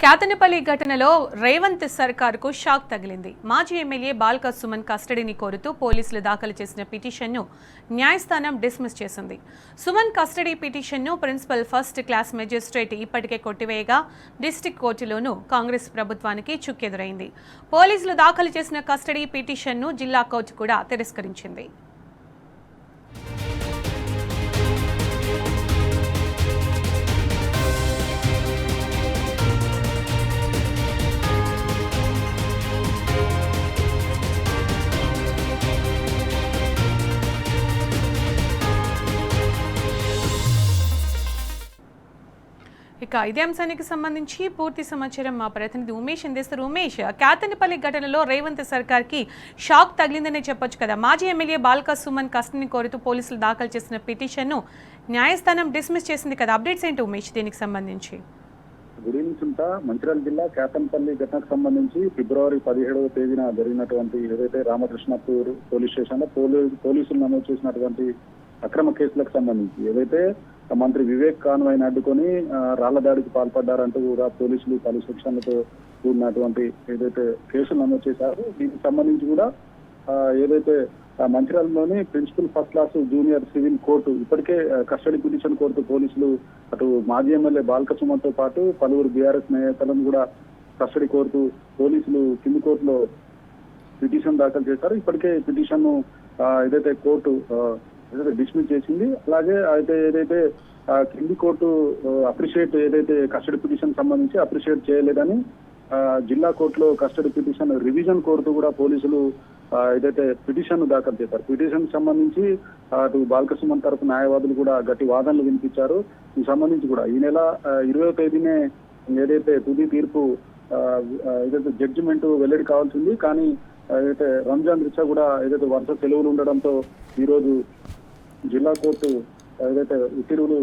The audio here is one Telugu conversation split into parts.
క్యాతనపల్లి ఘటనలో రేవంత్ సర్కార్కు షాక్ తగిలింది. మాజీ ఎమ్మెల్యే బాల్క సుమన్ కస్టడీని కోరుతూ పోలీసులు దాఖలు చేసిన పిటిషన్ను న్యాయస్థానం డిస్మిస్ చేసింది. సుమన్ కస్టడీ పిటిషన్ను ప్రిన్సిపల్ ఫస్ట్ క్లాస్ మెజిస్ట్రేట్ ఇప్పటికే కొట్టివేయగా డిస్టిక్ కోర్టులోనూ కాంగ్రెస్ ప్రభుత్వానికి చుక్కెదురైంది. పోలీసులు దాఖలు చేసిన కస్టడీ పిటిషన్ను జిల్లా కోర్టు కూడా తిరస్కరించింది. ఇక ఇదే అంశానికి సంబంధించి పూర్తి సమాచారం మా ప్రతినిధి ఉమేష్ అందిస్తారు. ఉమేష్, క్యాతనపల్లి ఘటనలో రేవంత్ సర్కార్కి షాక్ తగిలిందనే చెప్పొచ్చు కదా. మాజీ ఎమ్మెల్యే బాల్క సుమన్ కస్టడీని కోరుతూ పోలీసులు దాఖలు చేసిన పిటిషన్ను న్యాయస్థానం డిస్మిస్ చేసింది కదా. అప్డేట్స్ ఏంటి ఉమేష్ దీనికి సంబంధించి? Good evening సుంత. మంచిర్యాల జిల్లా క్యాతనపల్లి ఘటనకు సంబంధించి ఫిబ్రవరి 17వ తేదీన జరిగినటువంటి ఏదైతే రామకృష్ణపూర్ పోలీస్ స్టేషన్ లో పోలీసులు నమోదు చేసినటువంటి అక్రమ కేసులకు సంబంధించి ఏదైతే మంత్రి వివేక్ కాన్వాయ్ని అడ్డుకొని రాళ్ల దాడికి పాల్పడ్డారంటూ కూడా పోలీసులు పలు సెక్షన్లతో కూడినటువంటి ఏదైతే కేసులు నమోదు చేశారో దీనికి సంబంధించి కూడా ఏదైతే మంచిర్యాలలోని principal first class junior civil court ఇప్పటికే కస్టడీ పిటిషన్ కోరుతూ పోలీసులు అటు మాజీ ఎమ్మెల్యే బాల్క సుమన్తో పాటు పలువురు బీఆర్ఎస్ నేతలను కూడా కస్టడీ కోరుతూ పోలీసులు కింది కోర్టులో పిటిషన్ దాఖలు చేశారు. ఇప్పటికే పిటిషన్ ఏదైతే కోర్టు డిస్మిస్ చేసింది. అలాగే అయితే ఏదైతే కింది కోర్టు అప్రిషియేట్ ఏదైతే కస్టడీ పిటిషన్ సంబంధించి అప్రిషియేట్ చేయలేదని జిల్లా కోర్టులో కస్టడీ పిటిషన్ రివిజన్ కోరుతూ కూడా పోలీసులు ఏదైతే పిటిషన్ దాఖలు చేశారు. పిటిషన్ సంబంధించి అటు బాల్క సుమన్ తరఫు న్యాయవాదులు కూడా గట్టి వాదనలు వినిపించారు. ఈ సంబంధించి కూడా ఈ నెల 20వ తేదీనే ఏదైతే తుది తీర్పు ఏదైతే జడ్జిమెంట్ వెల్లడి కావాల్సింది. కానీ ఏదైతే రంజాన్ రీత్యా కూడా ఏదైతే వరుస సెలవులు ఉండడంతో ఈరోజు జిల్లా కోర్టు ఏదైతే ఉత్తర్వులు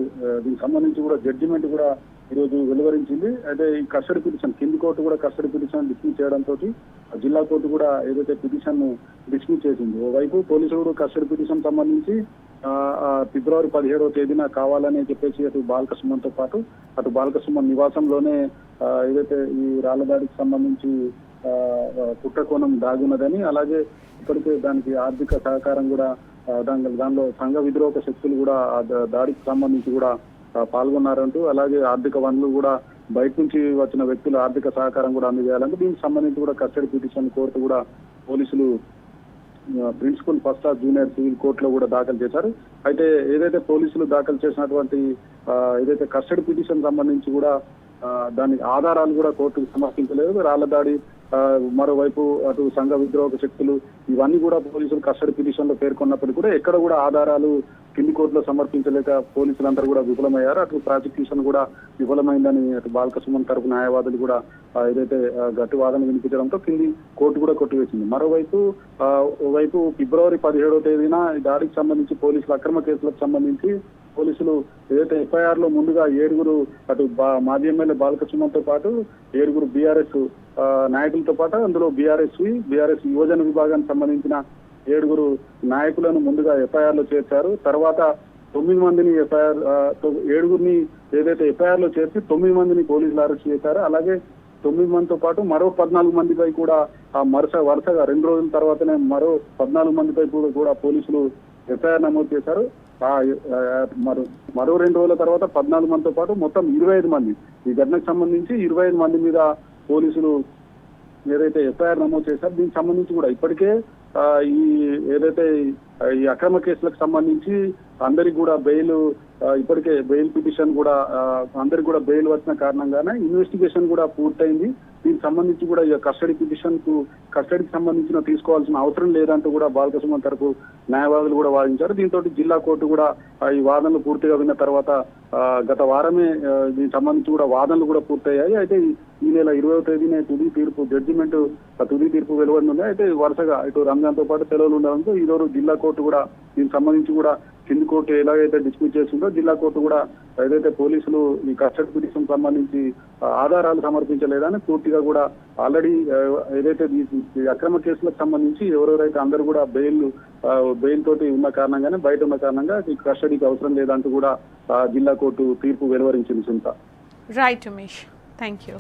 దీనికి సంబంధించి కూడా జడ్జిమెంట్ కూడా ఈరోజు వెలువరించింది. అయితే ఈ కస్టడీ పిటిషన్ కింది కోర్టు కూడా కస్టడీ పిటిషన్ డిస్మిస్ చేయడంతో జిల్లా కోర్టు కూడా ఏదైతే పిటిషన్ డిస్మిస్ చేసింది. ఓవైపు పోలీసులు కస్టడీ పిటిషన్ సంబంధించి ఫిబ్రవరి 17వ తేదీన కావాలని చెప్పేసి అటు బాల్క సుమన్ తో పాటు అటు బాల్క సుమన్ నివాసంలోనే ఏదైతే ఈ రాళ్ల దాడికి సంబంధించి కుట్రకోణం దాగున్నదని, అలాగే ఇప్పటికే దానికి ఆర్థిక సహకారం కూడా దానిలో సంఘ విద్రోహక శక్తులు కూడా దాడికి సంబంధించి కూడా పాల్గొన్నారంటూ, అలాగే ఆర్థిక వనరులు కూడా బయట నుంచి వచ్చిన వ్యక్తులు ఆర్థిక సహకారం కూడా అందజేయాలంటూ దీనికి సంబంధించి కూడా కస్టడీ పిటిషన్ కోర్టు కూడా పోలీసులు principal first class junior civil కోర్టులో కూడా దాఖలు చేశారు. అయితే ఏదైతే పోలీసులు దాఖలు చేసినటువంటి ఏదైతే కస్టడీ పిటిషన్ సంబంధించి కూడా దానికి ఆధారాలు కూడా కోర్టుకు సమర్పించలేదు. రాళ్ల దాడి, మరోవైపు అటు సంఘ విద్రోహక శక్తులు ఇవన్నీ కూడా పోలీసులు కస్టడీ పిటిషన్ లో పేర్కొన్నప్పటికీ కూడా ఎక్కడ కూడా ఆధారాలు కింది కోర్టులో సమర్పించలేక పోలీసులందరూ కూడా విఫలమయ్యారు. అటు ప్రాసిక్యూషన్ కూడా విఫలమైందని అటు బాల్క సుమన్ తరపు న్యాయవాదులు కూడా ఏదైతే గట్టి వాదన వినిపించడంతో కింది కోర్టు కూడా కొట్టివేసింది. మరోవైపు ఫిబ్రవరి 17వ తేదీన ఈ దాడికి సంబంధించి పోలీసులు అక్రమ కేసులకు సంబంధించి పోలీసులు ఏదైతే ఎఫ్ఐఆర్ లో ముందుగా 7 అటు మాజీ ఎమ్మెల్యే బాల్క సుమన్ తో పాటు 7 బీఆర్ఎస్ నాయకులతో పాటు అందులో బీఆర్ఎస్ యువజన విభాగానికి సంబంధించిన 7 నాయకులను ముందుగా ఎఫ్ఐఆర్ లో చేర్చారు. తర్వాత 9 మందిని 7 ఏదైతే ఎఫ్ఐఆర్ లో చేర్చి 9 మందిని పోలీసులు అరెస్ట్ చేశారు. అలాగే 9 మందితో పాటు మరో 14 మందిపై కూడా వరుసగా 2 రోజుల తర్వాతనే మరో 14 మందిపై కూడా పోలీసులు ఎఫ్ఐఆర్ నమోదు చేశారు. మరో 2 రోజుల తర్వాత 14 మందితో పాటు మొత్తం 25 మంది ఈ ఘటనకు సంబంధించి 25 మంది మీద పోలీసులు ఏదైతే ఎఫ్ఐఆర్ నమోదు చేశారు. దీనికి సంబంధించి కూడా ఇప్పటికే ఏదైతే ఈ అక్రమ కేసులకు సంబంధించి అందరికి కూడా ఇప్పటికే బెయిల్ పిటిషన్ కూడా అందరికి కూడా బెయిల్ వచ్చిన కారణంగానే ఇన్వెస్టిగేషన్ కూడా పూర్తయింది. దీనికి సంబంధించి కూడా ఈ కస్టడీకి సంబంధించిన తీసుకోవాల్సిన అవసరం లేదంటూ కూడా బాల్క సుమన్ తరపు న్యాయవాదులు కూడా వాదించారు. దీంతో జిల్లా కోర్టు కూడా ఈ వాదనలు పూర్తిగా విన్న తర్వాత గత వారమే దీనికి సంబంధించి కూడా వాదనలు కూడా పూర్తయ్యాయి. అయితే ఈ నెల 20వ తేదీనే తుది తీర్పు వెలువడింది. అయితే వరుసగా ఇటు రంజాన్ తో పాటు సెలవులు ఉండడంతో ఈ రోజు జిల్లా కోర్టు కూడా దీనికి సంబంధించి కూడా కింది కోర్టు ఎలాగైతే డిస్మిస్ చేసిందో జిల్లా కోర్టు కూడా ఏదైతే పోలీసులు ఈ కస్టడీ పిటిషన్ సంబంధించి ఆధారాలు సమర్పించలేదని పూర్తిగా కూడా ఆల్రెడీ ఏదైతే ఈ అక్రమ కేసులకు సంబంధించి ఎవరెవరైతే అందరూ కూడా బెయిల్ తోటి ఉన్న కారణంగానే బయట ఉన్న కారణంగా ఈ కస్టడీకి అవసరం లేదంటూ కూడా జిల్లా కోర్టు తీర్పు వెలువరించింది. Right Umesh, thank you.